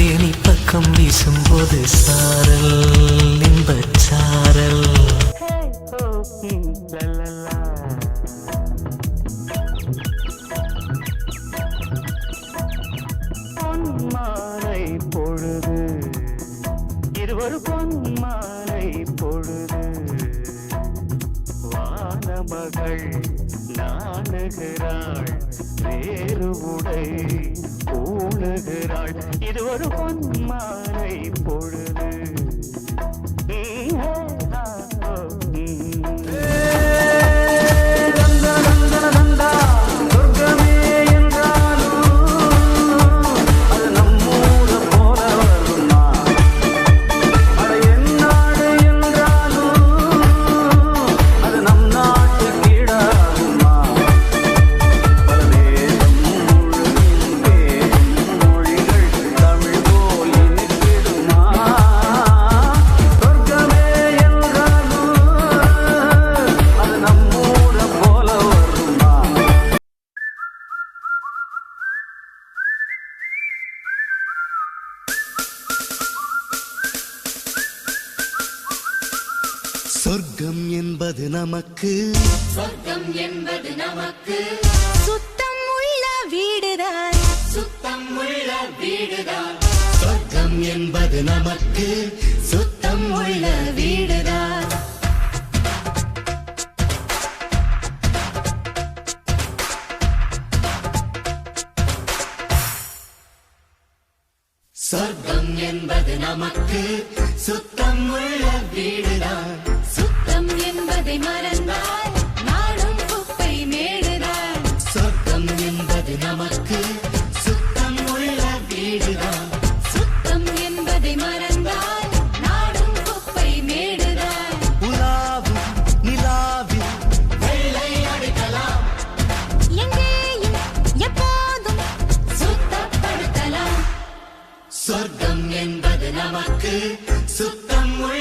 தேனி பக்கம் வீசும்போது சாரல் இன்பச்சாரல். பொன்மாலை பொழுது இருவர் பொன்மாலை பொழுது வானமகள் நாணுகிறாள் வேறு உடை பூணுகிறாள் இது ஒரு பொன்மாலை பொழுது. சொர்க்கம் என்பது நமக்கு சொர்க்கம் என்பது நமக்கு சுத்தம் உள்ள வீடுதான் சுத்தம் உள்ள வீடுதான். சொர்க்கம் என்பது நமக்கு சுத்தம் உள்ள வீடுதான். சொர்க்கம் என்பது நமக்கு சுத்தம் உள்ள வீடுதான். சுத்தம் என்பதை மறந்தால் நாடும் குப்பை மேடுதான். சொர்க்கம் என்பது நமக்கு சுத்தம் உள்ள வீடுதான். சுத்தம் என்பதை மறந்தால் நாடும் குப்பை மேடுதான். உலாவும் நிலாவில் வெள்ளை அடிக்கலாம் எங்கேயும் எப்போதும் சுத்தப்படுத்தலாம். சொர்க்கம் என்பது நமக்கு சுத்தம் உள்ள